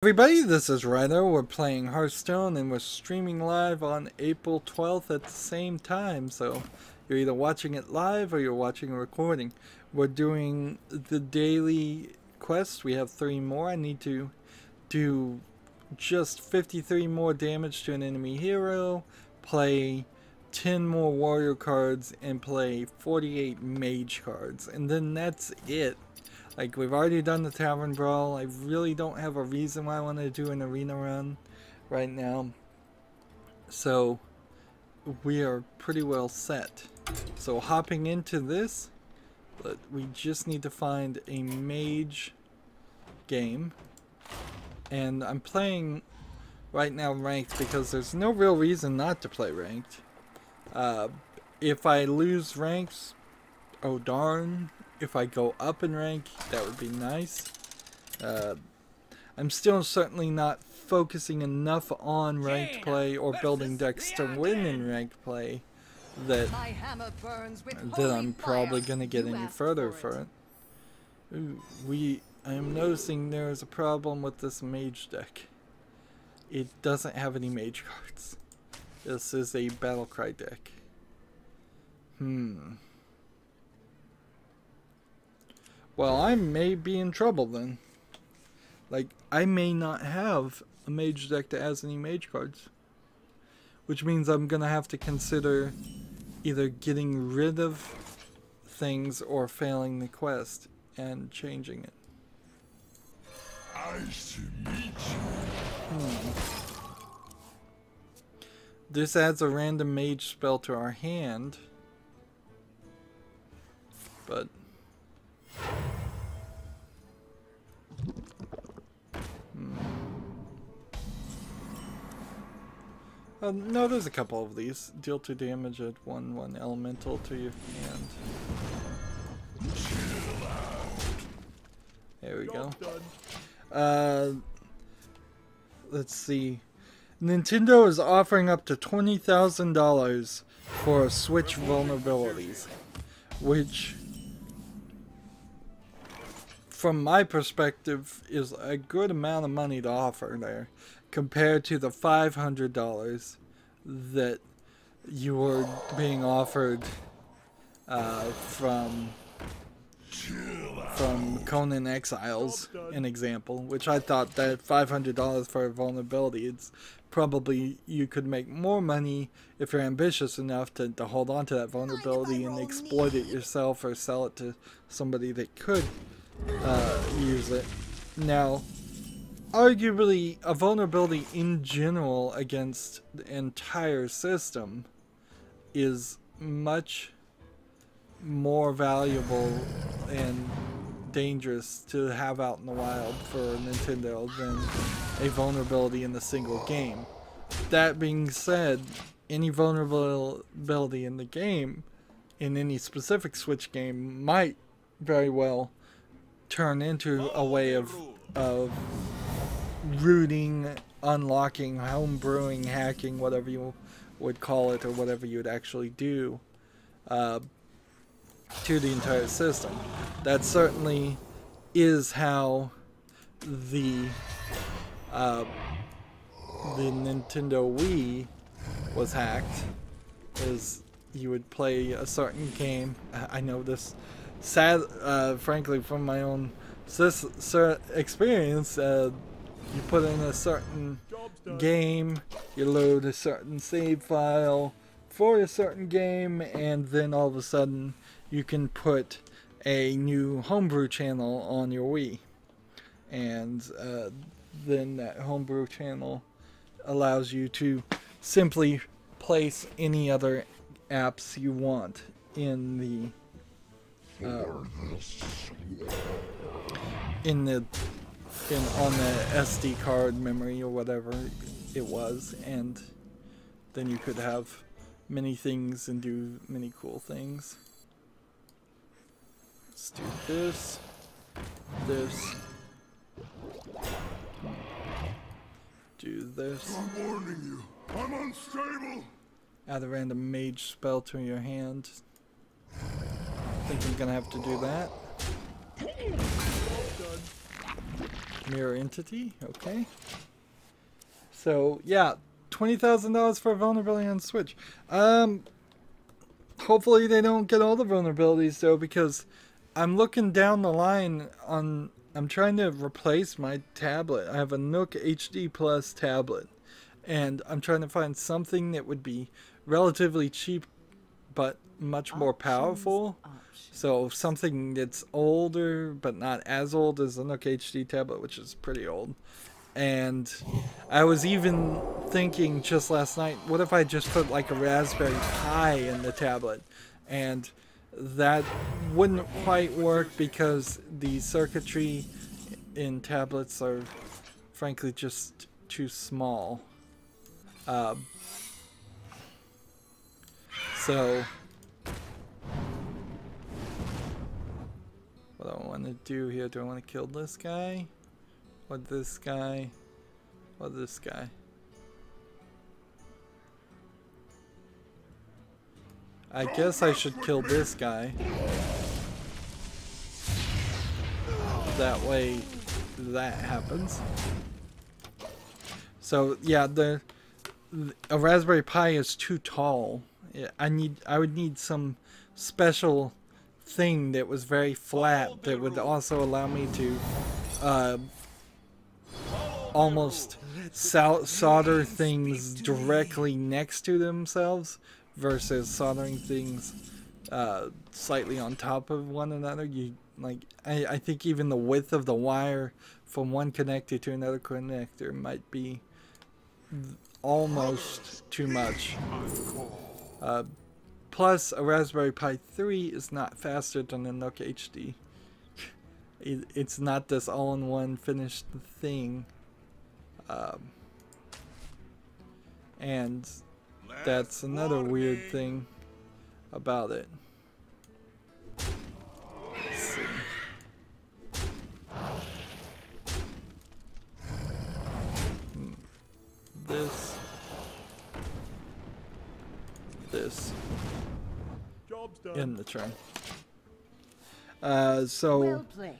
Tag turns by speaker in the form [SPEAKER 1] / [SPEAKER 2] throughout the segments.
[SPEAKER 1] Everybody, this is Rydo. We're playing Hearthstone and we're streaming live on April 12th at the same time. So you're either watching it live or you're watching a recording. We're doing the daily quest. We have 3 more. I need to do just 53 more damage to an enemy hero, play 10 more warrior cards, and play 48 mage cards. And then that's it. Like, we've already done the Tavern Brawl. I really don't have a reason why I want to do an arena run right now. So, we are pretty well set. So, hopping into this, we just need to find a mage game. And I'm playing right now ranked because there's no real reason not to play ranked. If I lose ranks, oh darn. If I go up in rank, that would be nice. I'm still certainly not focusing enough on ranked play or building decks to win in ranked play that I'm probably going to get any further for it. Ooh, I am noticing there is a problem with this mage deck. It doesn't have any mage cards. This is a Battlecry deck. Well, I may be in trouble then. Like, I may not have a mage deck that has any mage cards. Which means I'm going to have to consider either getting rid of things or failing the quest and changing it. Nice to meet you. This adds a random mage spell to our hand. But no, there's a couple of these. Deal 2 damage at 1/1 elemental to your hand. There we go. Let's see. Nintendo is offering up to $20,000 for Switch vulnerabilities, which, from my perspective, is a good amount of money to offer there, compared to the $500 that you were being offered from Conan Exiles, an example, which I thought that $500 for a vulnerability, it's probably, you could make more money if you're ambitious enough to hold on to that vulnerability and exploit it yourself or sell it to somebody that could use it. Now, arguably, a vulnerability in general against the entire system is much more valuable and dangerous to have out in the wild for Nintendo than a vulnerability in a single game. That being said, any vulnerability in the game, in any specific Switch game, might very well turn into a way of rooting, unlocking, homebrewing, hacking, whatever you would call it, or whatever you would actually do to the entire system. That certainly is how the Nintendo Wii was hacked. Is you would play a certain game. I know this, frankly, from my own experience. You put in a certain game, you load a certain save file for a certain game, and then all of a sudden you can put a new homebrew channel on your Wii. And then that homebrew channel allows you to simply place any other apps you want in the on the SD card memory or whatever it was, and then you could have many things and do many cool things. Let's do this, do this.
[SPEAKER 2] I'm warning you, I'm unstable.
[SPEAKER 1] Add a random mage spell to your hand. I think I'm gonna have to do that. Mirror entity, okay. So yeah, $20,000 for a vulnerability on Switch. Hopefully they don't get all the vulnerabilities though, because I'm looking down the line on. I'm trying to replace my tablet. I have a Nook HD Plus tablet, and I'm trying to find something that would be relatively cheap, but much more powerful. So something that's older, but not as old as the Nook HD tablet, which is pretty old. And I was even thinking just last night, what if I just put like a Raspberry Pi in the tablet? And that wouldn't quite work because the circuitry in tablets are frankly just too small. So what do I want to do here? Do I want to kill this guy? Or this guy? Or this guy? I guess I should kill this guy. That way that happens. So yeah, a Raspberry Pi is too tall. I would need some special thing that was very flat that would also allow me to almost solder things directly next to themselves versus soldering things slightly on top of one another. I think even the width of the wire from one connector to another connector might be almost too much. Plus, a Raspberry Pi 3 is not faster than a Nook HD. It's not this all-in-one finished thing. And that's another weird thing about it. Let's see. This in the tray. So
[SPEAKER 3] Well played.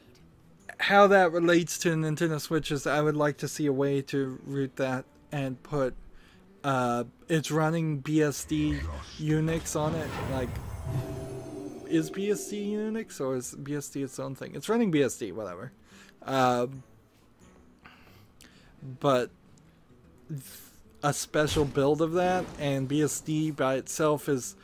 [SPEAKER 1] how that relates to Nintendo Switch is I would like to see a way to route that and put it's running BSD Unix on it. Like, is BSD Unix or is BSD its own thing? It's running BSD, whatever. But a special build of that, and BSD by itself is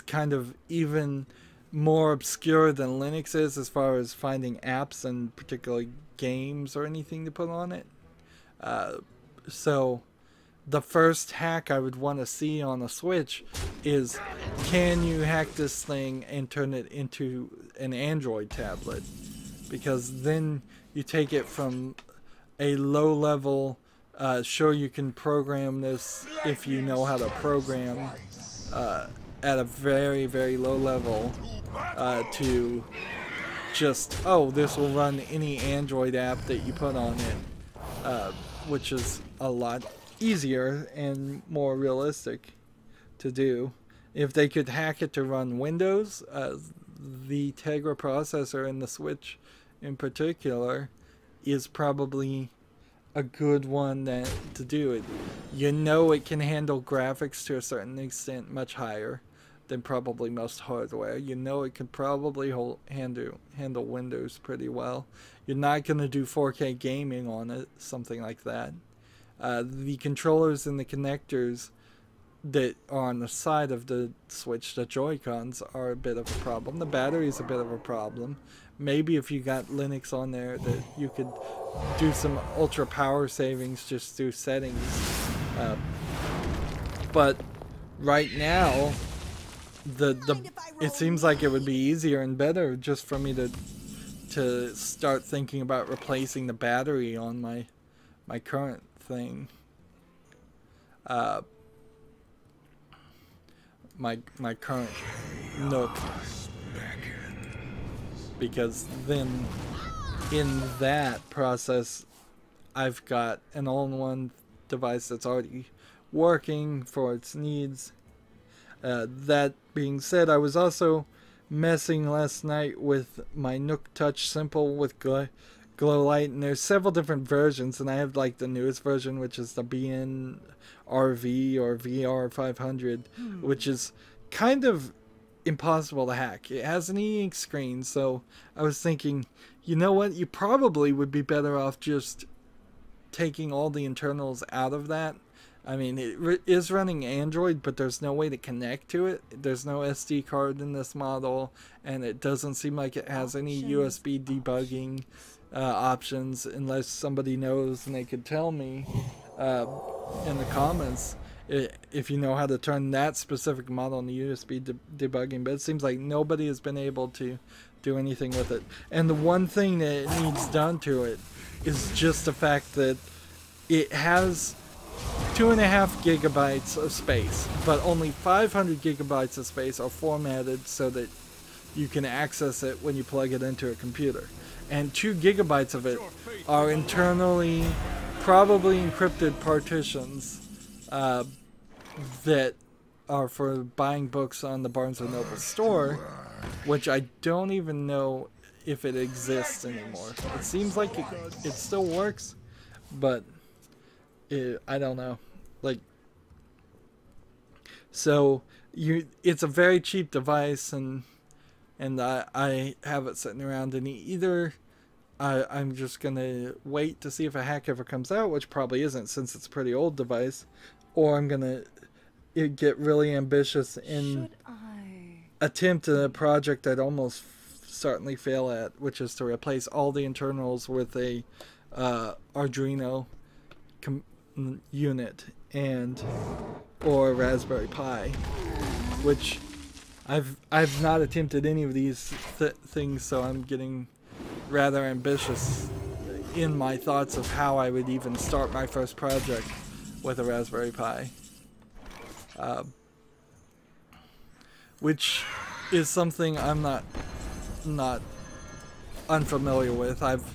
[SPEAKER 1] kind of even more obscure than Linux is as far as finding apps and particularly games or anything to put on it. So the first hack I would want to see on a Switch is, can you hack this thing and turn it into an Android tablet? Because then you take it from a low level, sure you can program this if you know how to program at a very, very low level, to just, oh, this will run any Android app that you put on it, which is a lot easier and more realistic to do. If they could hack it to run Windows, the Tegra processor in the Switch in particular is probably a good one to do it. You know, it can handle graphics to a certain extent much higher than probably most hardware. You know, it can probably handle Windows pretty well. You're not going to do 4K gaming on it, something like that. The controllers and the connectors that are on the side of the Switch, the Joy-Cons, are a bit of a problem. The battery is a bit of a problem. Maybe if you got Linux on there, that you could do some ultra power savings just through settings. But right now, it seems like it would be easier and better just for me to start thinking about replacing the battery on my current thing. My current Nook, because then in that process I've got an all-in-one device that's already working for its needs. That being said, I was also messing last night with my Nook Touch Simple with glow light, and there's several different versions, and I have like the newest version, which is the BNRV or VR500, which is kind of impossible to hack. It has an e-ink screen, so I was thinking, you know what, you probably would be better off just taking all the internals out of that. I mean, it is running Android, but there's no way to connect to it. There's no SD card in this model, and it doesn't seem like it has any USB debugging options, unless somebody knows and they could tell me in the comments if you know how to turn that specific model into USB debugging. But it seems like nobody has been able to do anything with it. And the one thing that it needs done to it is just the fact that it has 2.5 gigabytes of space, but only 500 gigabytes of space are formatted so that you can access it when you plug it into a computer. And 2 gigabytes of it are internally probably encrypted partitions that are for buying books on the Barnes & Noble store, which I don't even know if it exists anymore. It seems like it still works, but I don't know. Like, so it's a very cheap device, and I have it sitting around, and either I'm just gonna wait to see if a hack ever comes out, which probably isn't since it's a pretty old device, or I'm gonna get really ambitious and attempt a project I'd almost certainly fail at, which is to replace all the internals with a Arduino unit or Raspberry Pi, which I've not attempted any of these things, so I'm getting rather ambitious in my thoughts of how I would even start my first project with a Raspberry Pi, which is something I'm not unfamiliar with. I've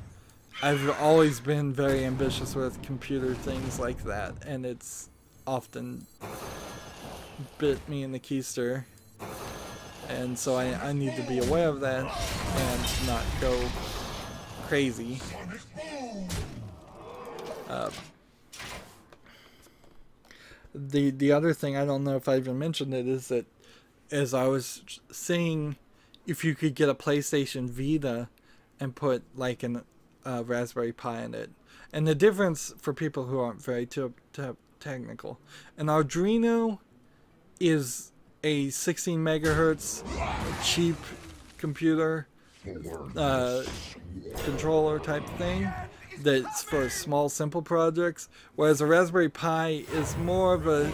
[SPEAKER 1] always been very ambitious with computer things like that, and it's often bit me in the keister, and so I need to be aware of that and not go crazy. The other thing, I don't know if I even mentioned it, is that as I was seeing if you could get a PlayStation Vita and put like an Raspberry Pi in it. And the difference for people who aren't very technical, an Arduino is a 16 megahertz cheap computer controller type thing that's for small simple projects, whereas a Raspberry Pi is more of a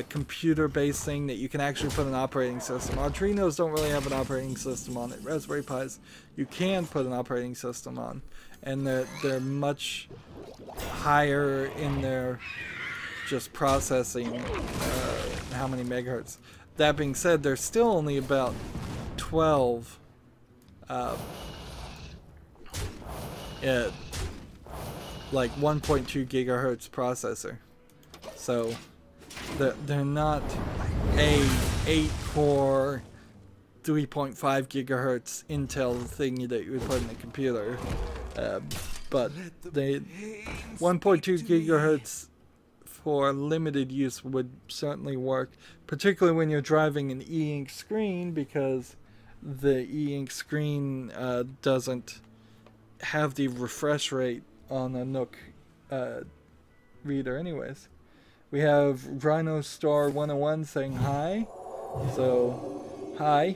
[SPEAKER 1] computer based thing that you can actually put an operating system. Arduinos don't really have an operating system on it. Raspberry Pis you can put an operating system on, and they're much higher in their just processing, how many megahertz. That being said, they're still only about 12 like 1.2 gigahertz processor, so they're not a 8-core 3.5 gigahertz Intel thing that you would put in a computer, but they 1.2 gigahertz for limited use would certainly work, particularly when you're driving an e-ink screen, because the e-ink screen doesn't have the refresh rate on a Nook reader anyways. We have Rhino Star 101 saying hi. So, hi.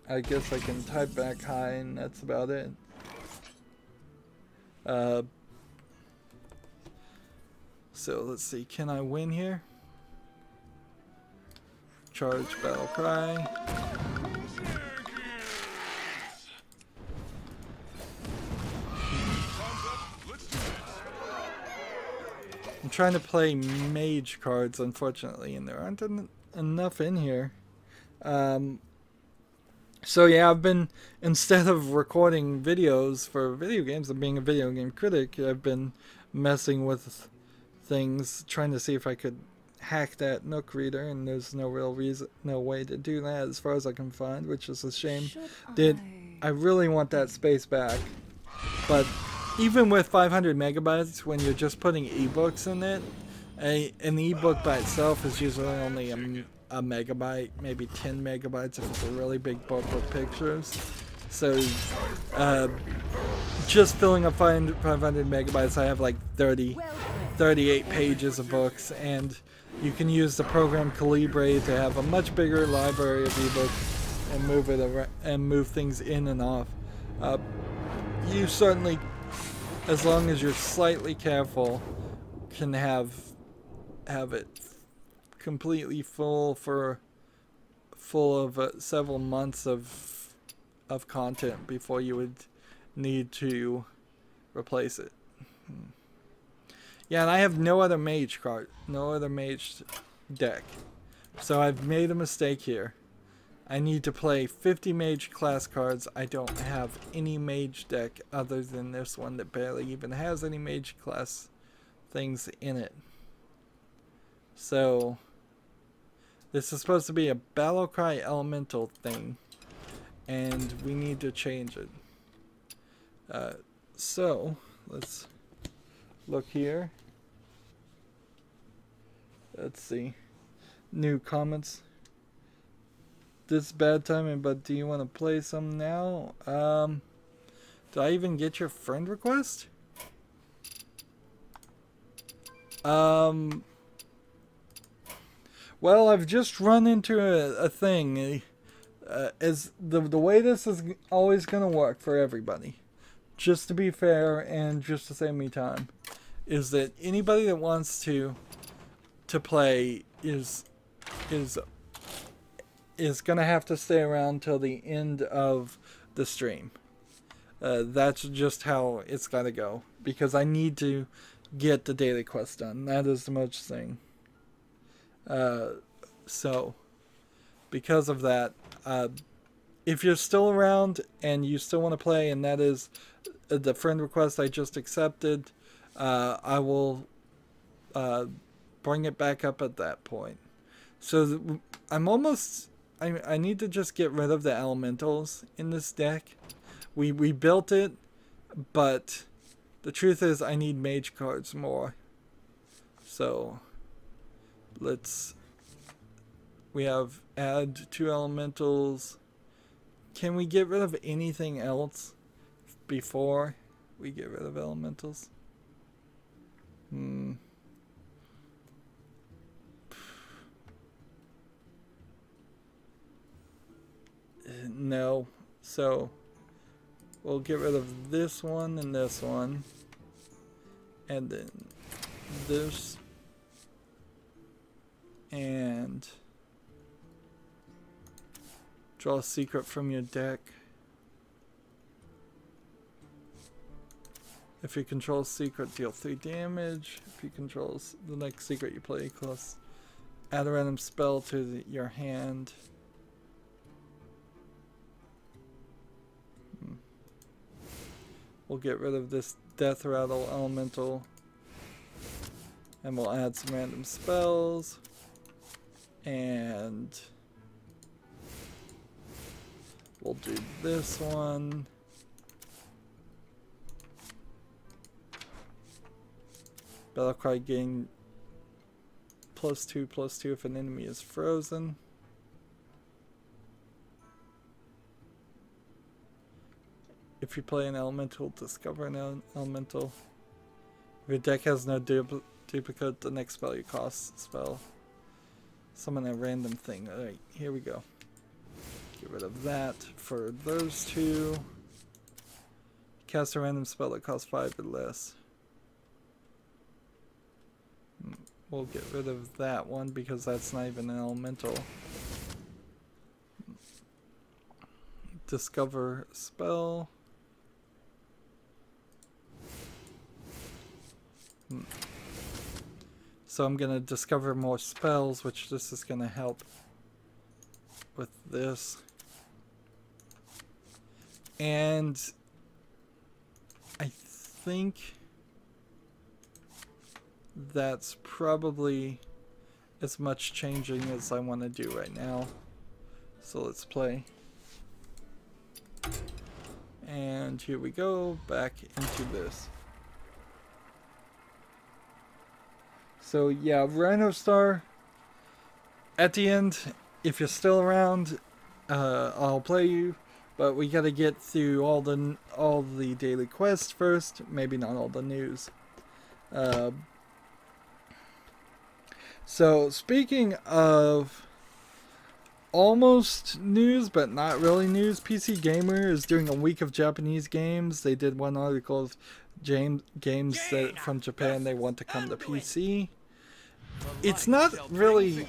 [SPEAKER 1] I guess I can type back hi, and that's about it. So let's see, can I win here? Charge battle cry. I'm trying to play mage cards, unfortunately, and there aren't enough in here. So yeah, I've been, instead of recording videos for video games and being a video game critic, I've been messing with things, trying to see if I could hack that Nook reader, and there's no real reason, no way to do that as far as I can find, which is a shame. I really want that space back. But even with 500 megabytes, when you're just putting ebooks in it, an ebook by itself is usually only a megabyte, maybe 10 megabytes if it's a really big book with pictures. So just filling up 500 megabytes, I have like 38 pages of books, and you can use the program Calibre to have a much bigger library of ebooks and move it around and move things in and off. You certainly, as long as you're slightly careful, can have it completely full of several months of content before you would need to replace it. Yeah, and I have no other mage card, no other mage deck. So I've made a mistake here. I need to play 50 mage class cards. I don't have any mage deck other than this one that barely even has any mage class things in it. So this is supposed to be a Battlecry elemental thing, and we need to change it. So let's look here. Let's see. New comments. This bad timing, but do you want to play some now? Did I even get your friend request? Well, I've just run into a thing. As the way this is always going to work for everybody, just to be fair and just to save me time, is that anybody that wants to play is gonna have to stay around till the end of the stream. That's just how it's gotta go, because I need to get the daily quest done. That is the most thing. So because of that, if you're still around and you still want to play, and that is the friend request I just accepted, I will bring it back up at that point. So I need to just get rid of the elementals in this deck. We built it, but the truth is I need mage cards more. So we have add 2 elementals. Can we get rid of anything else before we get rid of elementals? No. So we'll get rid of this one and this one, and then this, and draw a secret from your deck. If you control secret, deal 3 damage. If you control the next secret you play, add a random spell to your hand. We'll get rid of this Death Rattle elemental, and we'll add some random spells, and we'll do this one. Battlecry gain +2/+2 if an enemy is frozen. If you play an elemental, discover an elemental. If your deck has no duplicate, the next spell you cost spell. Summon a random thing. Alright, here we go. Get rid of that for those 2. Cast a random spell that costs 5 or less. We'll get rid of that one because that's not even an elemental. Discover spell. So I'm going to discover more spells, which this is going to help with this. And I think that's probably as much changing as I want to do right now. So let's play. And here we go, back into this. So yeah, Rhino Star, at the end, if you're still around, I'll play you, but we gotta get through all the daily quests first, maybe not all the news. So speaking of almost news, but not really news, PC Gamer is doing a week of Japanese games. They did one article of games that from Japan they want to come to PC. It's not really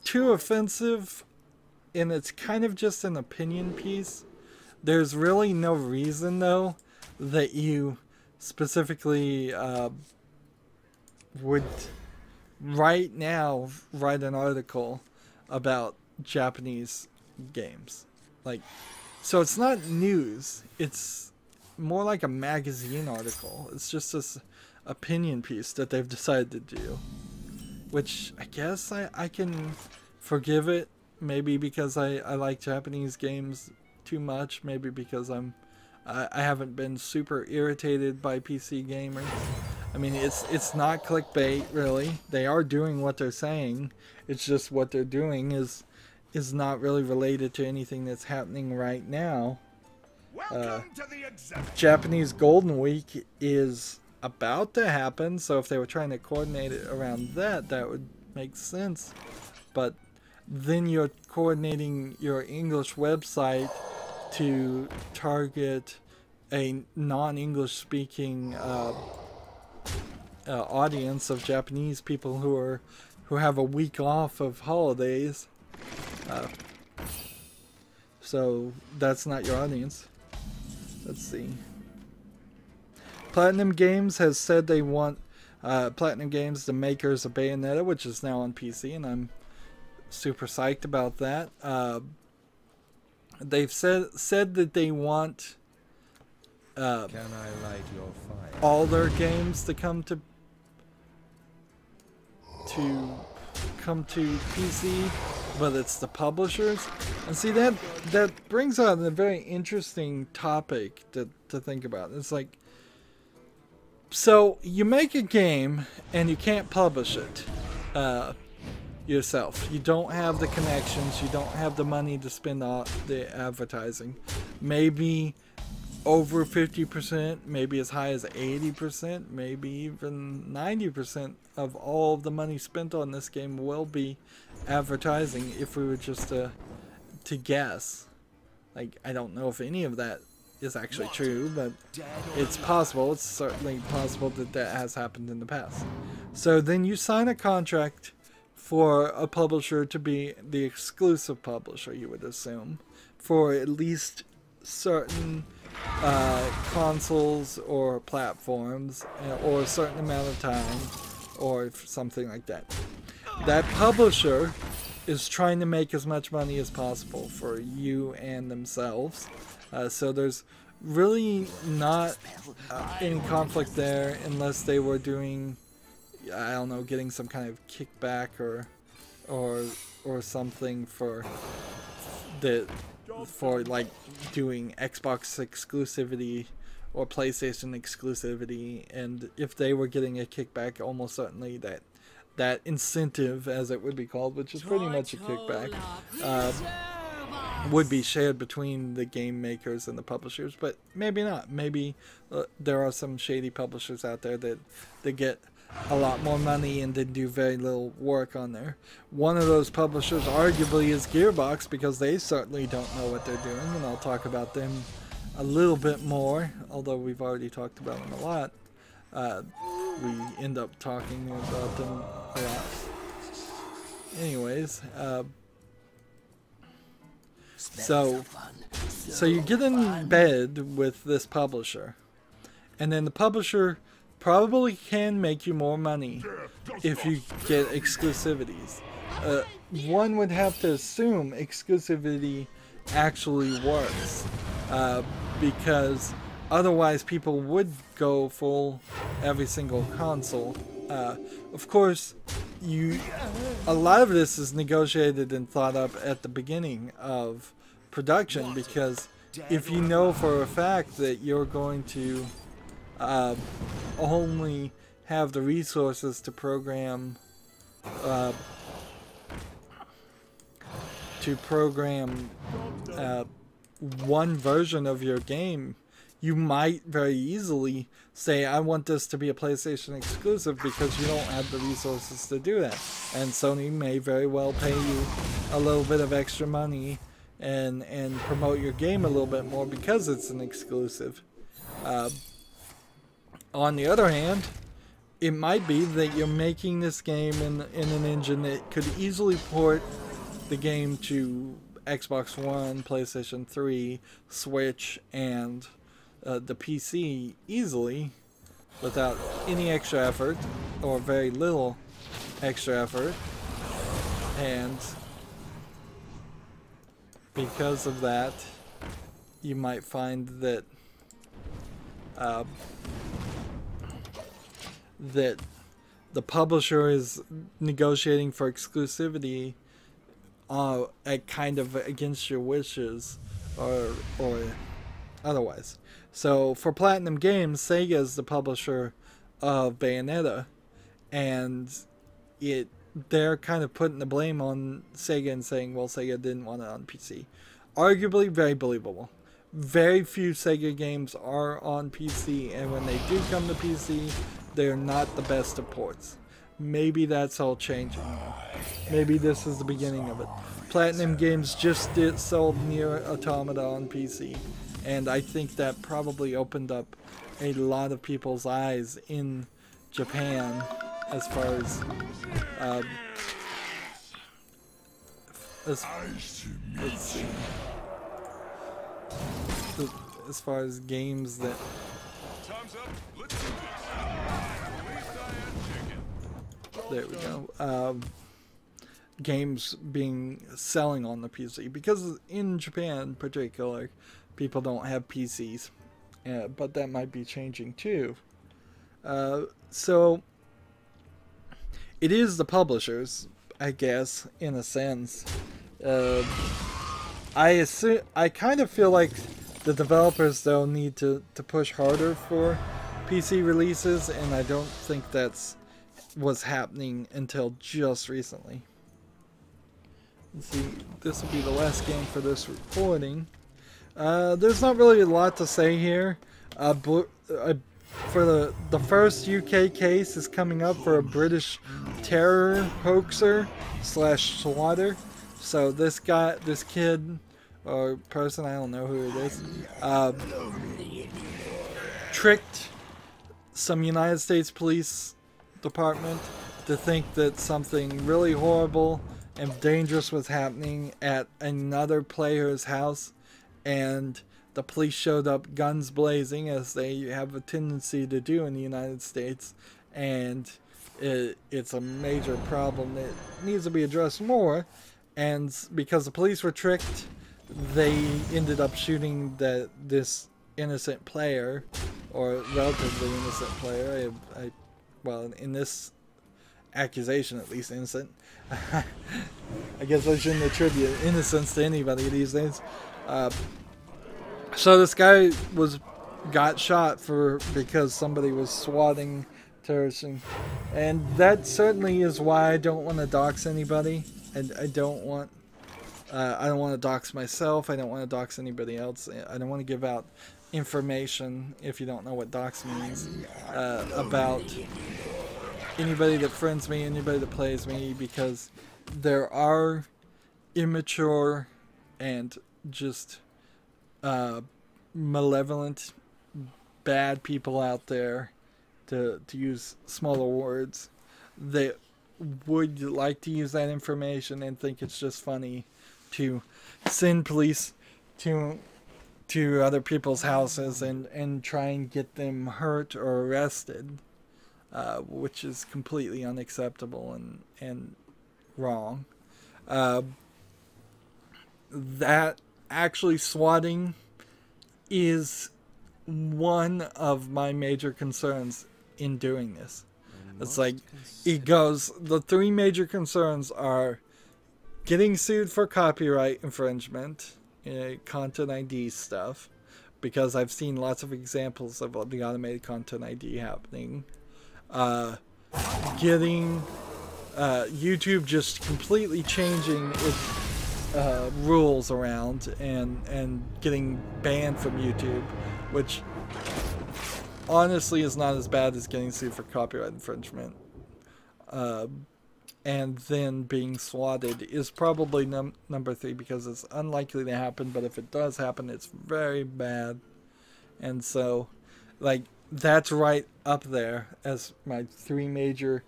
[SPEAKER 1] too offensive, and it's kind of just an opinion piece. There's really no reason, though, that you specifically would right now write an article about Japanese games. Like, so it's not news. It's more like a magazine article. It's just this opinion piece that they've decided to do, which I guess I can forgive it. Maybe because I like Japanese games too much. Maybe because I haven't been super irritated by PC gamers. I mean, it's not clickbait, really. They are doing what they're saying. It's just what they're doing is not really related to anything that's happening right now. Japanese Golden Week is about to happen, so if they were trying to coordinate it around that, that would make sense. But then you're coordinating your English website to target a non-English speaking audience of Japanese people who have a week off of holidays. So that's not your audience. Let's see. Platinum Games has said they want Platinum Games, the makers of Bayonetta, which is now on PC, and I'm super psyched about that. They've said that they want
[SPEAKER 3] Can I light your fire?
[SPEAKER 1] all their games to come to PC, but it's the publishers. And see, that brings out a very interesting topic to think about. It's like, so you make a game and you can't publish it yourself. You don't have the connections, you don't have the money to spend on the advertising. Maybe over 50%, maybe as high as 80%, maybe even 90% of all of the money spent on this game will be advertising, if we were just to guess. Like, I don't know if any of that is actually true, but it's possible. It's certainly possible that that has happened in the past. So then you sign a contract for a publisher to be the exclusive publisher, you would assume, for at least certain consoles or platforms, or a certain amount of time, or something like that. That publisher is trying to make as much money as possible for you and themselves. So there's really not any conflict there, unless they were doing, I don't know, getting some kind of kickback or something for like doing Xbox exclusivity or PlayStation exclusivity. And if they were getting a kickback, almost certainly that incentive, as it would be called, which is pretty much a kickback, would be shared between the game makers and the publishers. But maybe not. Maybe there are some shady publishers out there that get a lot more money and then do very little work on there. One of those publishers arguably is Gearbox, because they certainly don't know what they're doing, and I'll talk about them a little bit more, although we've already talked about them a lot. We end up talking about them a lot. Anyways, so you get in bed with this publisher, and then the publisher probably can make you more money if you get exclusivities. One would have to assume exclusivity actually works, because otherwise people would go full every single console. Of course, a lot of this is negotiated and thought up at the beginning of production, because if you know for a fact that you're going to only have the resources to program one version of your game, you might very easily say, I want this to be a PlayStation exclusive, because you don't have the resources to do that. And Sony may very well pay you a little bit of extra money and promote your game a little bit more because it's an exclusive. On the other hand, it might be that you're making this game in an engine that could easily port the game to Xbox One, PlayStation 3, Switch, and the PC easily without any extra effort, or very little extra effort. And because of that, you might find that that the publisher is negotiating for exclusivity at kind of against your wishes, or otherwise. So for Platinum Games, Sega is the publisher of Bayonetta, and they're kind of putting the blame on Sega and saying, well, Sega didn't want it on PC. Arguably very believable. Very few Sega games are on PC, and when they do come to PC, they're not the best of ports. Maybe that's all changing now. Maybe this is the beginning of it. Platinum Games just sold Nier Automata on PC, and I think that probably opened up a lot of people's eyes in Japan as far as let's see, as far as games that there we go. Games selling on the PC, because in Japan in particular, people don't have PCs, but that might be changing too. So it is the publishers, I guess, in a sense. I kind of feel like the developers though need to push harder for PC releases, and I don't think that's was happening until just recently. Let's see, this will be the last game for this recording. There's not really a lot to say here. For the first UK case is coming up for a British terror hoaxer / swatter. So this kid or person, I don't know who it is, tricked some United States police department to think that something really horrible and dangerous was happening at another player's house, and the police showed up guns blazing, as they have a tendency to do in the United States, and it's a major problem that needs to be addressed more. And because the police were tricked, they ended up shooting this innocent player, or relatively innocent player. Well, in this accusation, at least innocent. I guess I shouldn't attribute innocence to anybody these days. So this guy got shot because somebody was swatting terrorists, and that certainly is why I don't want to dox anybody. And I don't want to dox myself. I don't want to dox anybody else. I don't want to give out information, if you don't know what dox means, about anybody that friends me, anybody that plays me, because there are immature and just malevolent, bad people out there, to use smaller words, that would like to use that information and think it's just funny to send police to other people's houses and try and get them hurt or arrested, which is completely unacceptable and wrong. That actually swatting is one of my major concerns in doing this. It's like, the three major concerns are getting sued for copyright infringement, content ID stuff, because I've seen lots of examples of the automated content ID happening. Getting YouTube just completely changing its rules around and getting banned from YouTube, which honestly is not as bad as getting sued for copyright infringement. And then being swatted is probably number 3, because it's unlikely to happen, but if it does happen, it's very bad. And so, like, that's right up there as my 3 major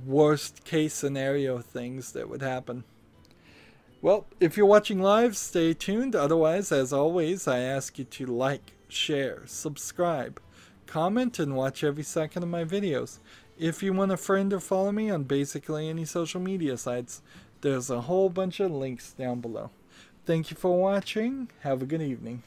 [SPEAKER 1] worst case scenario things that would happen. Well, if you're watching live, stay tuned. Otherwise, as always, I ask you to like, share, subscribe, comment, and watch every second of my videos. If you want a friend or follow me on basically any social media sites, there's a whole bunch of links down below. Thank you for watching. Have a good evening.